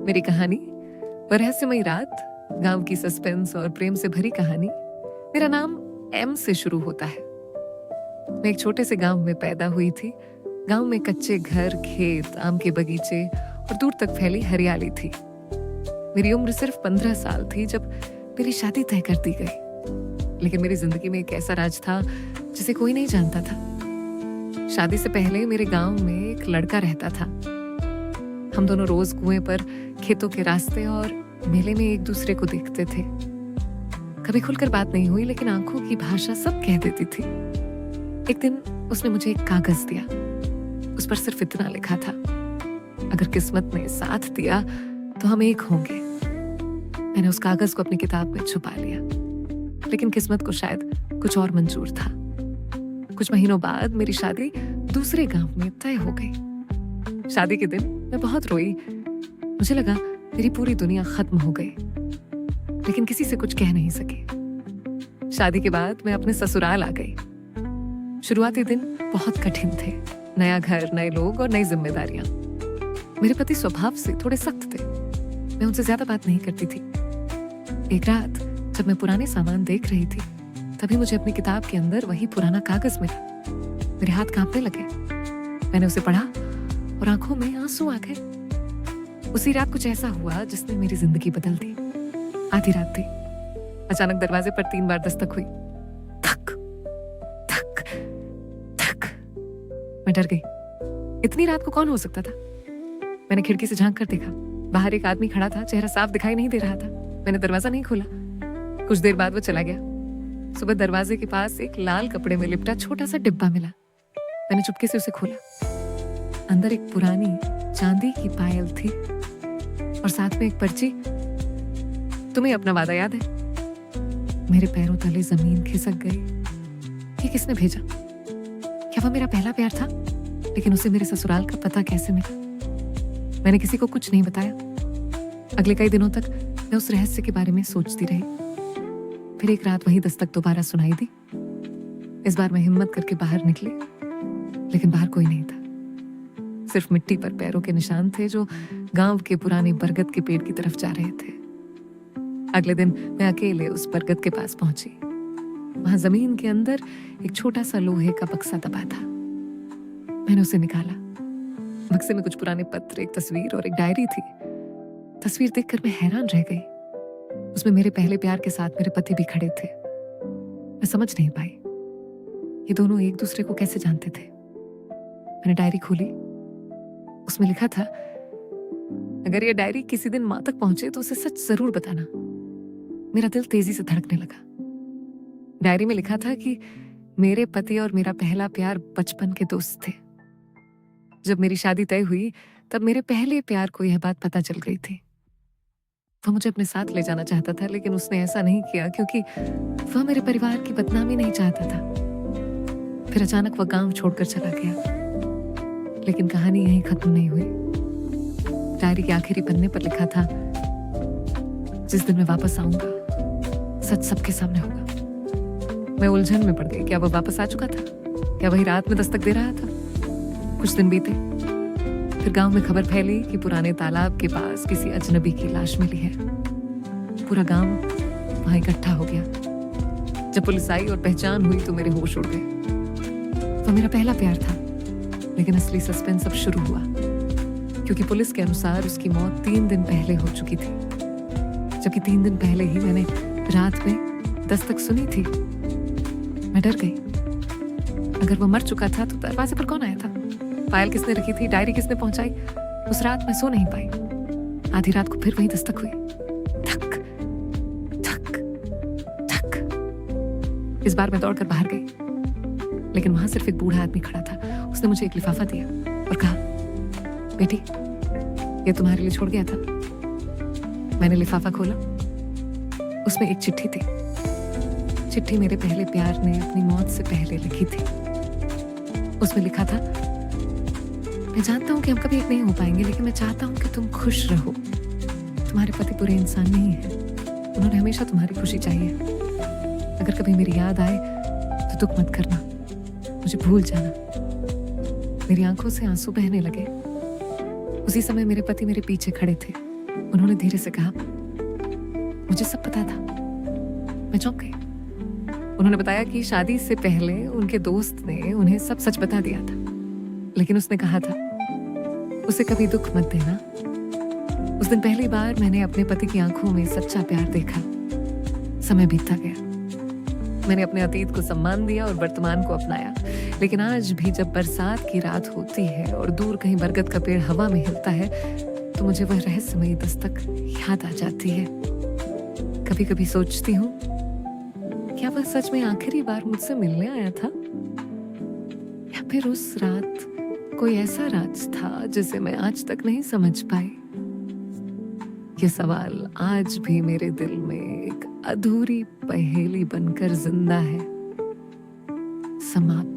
मेरी कहानी वो रहस्यमयी रात, गांव की सस्पेंस और प्रेम से भरी कहानी। मेरा नाम एम से शुरू होता है। मैं एक छोटे से गांव में पैदा हुई थी। गांव में कच्चे घर, खेत, आम के बगीचे और दूर तक फैली हरियाली थी। मेरी उम्र सिर्फ 15 साल थी जब मेरी शादी तय कर दी गई। लेकिन मेरी जिंदगी में एक ऐसा राज था जिसे कोई नहीं जानता था। शादी से पहले मेरे गांव में एक लड़का रहता था। हम दोनों रोज कुएं पर, खेतों के रास्ते और मेले में एक दूसरे को देखते थे। कभी खुलकर बात नहीं हुई, लेकिन आंखों की भाषा सब कह देती थी। एक दिन उसने मुझे एक कागज दिया। उस पर सिर्फ इतना लिखा था, अगर किस्मत ने साथ दिया तो हम एक होंगे। मैंने उस कागज को अपनी किताब में छुपा लिया, लेकिन किस्मत को शायद कुछ और मंजूर था। कुछ महीनों बाद मेरी शादी दूसरे गांव में तय हो गई। शादी के दिन मैं बहुत रोई। मुझे लगा मेरी पूरी दुनिया खत्म हो गई, लेकिन किसी से कुछ कह नहीं सकी। शादी के बाद मैं अपने ससुराल आ गई। शुरुआती दिन बहुत कठिन थे। नया घर, नए लोग और नई जिम्मेदारियां। मेरे पति स्वभाव से थोड़े सख्त थे। मैं उनसे ज्यादा बात नहीं करती थी। एक रात जब मैं पुराने सामान देख रही थी, तभी मुझे अपनी किताब के अंदर वही पुराना कागज मिला। मेरे हाथ कांपने लगे। मैंने उसे पढ़ा और आंखों में आंसू आ गए। उसी रात कुछ ऐसा हुआ जिसने मेरी जिंदगी बदल दी। आधी रात थी। अचानक दरवाजे पर 3 बार दस्तक हुई। धक, धक, धक। मैं डर गई। इतनी रात को कौन हो सकता था? मैंने खिड़की से झांक कर देखा। बाहर एक आदमी खड़ा था। चेहरा साफ दिखाई नहीं दे रहा था। मैंने दरवाजा नहीं खोला। कुछ देर बाद वो चला गया। सुबह दरवाजे के पास एक लाल कपड़े में लिपटा छोटा सा डिब्बा मिला। मैंने चुपके से उसे खोला। अंदर एक पुरानी चांदी की पायल थी और साथ में एक पर्ची। तुम्हें अपना वादा याद है? मेरे पैरों तले जमीन खिसक गई। ये किसने भेजा? क्या वह मेरा पहला प्यार था? लेकिन उसे मेरे ससुराल का पता कैसे मिला? मैंने किसी को कुछ नहीं बताया। अगले कई दिनों तक मैं उस रहस्य के बारे में सोचती रही। फिर एक रात वही दस्तक दोबारा सुनाई दी। इस बार मैं हिम्मत करके बाहर निकली, लेकिन बाहर कोई नहीं था। सिर्फ मिट्टी पर पैरों के निशान थे जो गांव के पुराने बरगद के पेड़ की तरफ जा रहे थे। अगले दिन मैं अकेले उस बरगद के पास पहुंची। वहां जमीन के अंदर एक छोटा सा लोहे का बक्सा दबा था। मैंने उसे निकाला। बक्से में कुछ पुराने पत्र, एक तस्वीर और एक डायरी थी। तस्वीर देखकर मैं हैरान रह गई। उसमें मेरे पहले प्यार के साथ मेरे पति भी खड़े थे। मैं समझ नहीं पाई ये दोनों एक दूसरे को कैसे जानते थे। मैंने डायरी खोली। उसमें लिखा था, अगर ये डायरी किसी दिन मां तक पहुंचे तो उसे सच जरूर बताना। मेरा दिल तेजी से धड़कने लगा। डायरी में लिखा था कि मेरे पति और मेरा पहला प्यार बचपन के दोस्त थे। जब मेरी शादी तय हुई तब मेरे पहले प्यार को यह बात पता चल गई थी। वह मुझे अपने साथ ले जाना चाहता था, लेकिन उसने ऐसा नहीं किया क्योंकि वह मेरे परिवार की बदनामी नहीं चाहता था। फिर अचानक वह गांव छोड़कर चला गया। लेकिन कहानी यहीं खत्म नहीं हुई। डायरी के आखिरी पन्ने पर लिखा था, जिस दिन मैं वापस आऊंगा सच सबके सामने होगा। मैं उलझन में पड़ गई। क्या वह वापस आ चुका था? क्या वही रात में दस्तक दे रहा था? कुछ दिन बीते। फिर गांव में खबर फैली कि पुराने तालाब के पास किसी अजनबी की लाश मिली है। पूरा गांव वहां इकट्ठा हो गया। जब पुलिस आई और पहचान हुई तो मेरे होश उड़ गए। वह मेरा पहला प्यार था, लेकिन असली सस्पेंस अब शुरू हुआ, क्योंकि पुलिस के अनुसार उसकी मौत 3 दिन पहले हो चुकी थी, जबकि 3 दिन पहले ही मैंने रात में दस्तक सुनी थी। मैं डर गई। अगर वो मर चुका था तो दरवाजे पर कौन आया था? फाइल किसने रखी थी? डायरी किसने पहुंचाई? उस रात मैं सो नहीं पाई। आधी रात को फिर वही दस्तक हुई। धक, धक, धक। इस बार मैं दौड़कर बाहर गई, लेकिन वहां सिर्फ एक बूढ़ा आदमी खड़ा था। उसने मुझे एक लिफाफा दिया और कहा, बेटी, ये तुम्हारे लिए छोड़ गया था। मैंने लिफाफा खोला। उसमें एक चिट्ठी थी। चिट्ठी मेरे पहले प्यार ने अपनी मौत से पहले लिखी थी। उसमें लिखा था, मैं जानता हूं कि हम कभी एक नहीं हो पाएंगे, लेकिन मैं चाहता हूं कि तुम खुश रहो। तुम्हारे पति बुरे इंसान नहीं है। उन्होंने हमेशा तुम्हारी खुशी चाहिए। अगर कभी मेरी याद आए तो दुख मत करना, मुझे भूल जाना। मेरी आंखों से आंसू बहने लगे। उसी समय मेरे पति मेरे पीछे खड़े थे। उन्होंने धीरे से कहा, मुझे सब पता था। मैं चौंक गई। उन्होंने बताया कि शादी से पहले उनके दोस्त ने उन्हें सब सच बता दिया था, लेकिन उसने कहा था उसे कभी दुख मत देना। उस दिन पहली बार मैंने अपने पति की आंखों में सच्चा प्यार देखा। समय बीतता गया, मैंने अपने अतीत को सम्मान दिया और वर्तमान को अपनाया। लेकिन आज भी जब बरसात की रात होती है और दूर कहीं बरगद का पेड़ हवा में हिलता है, तो मुझे वह रहस्यमयी दस्तक याद आ जाती है। कभी कभी सोचती हूँ, क्या वह सच में आखिरी बार मुझसे मिलने आया था, या फिर उस रात कोई ऐसा राज था जिसे मैं आज तक नहीं समझ पाई। ये सवाल आज भी मेरे दिल में एक अधूरी पहेली बनकर जिंदा है, समाप्त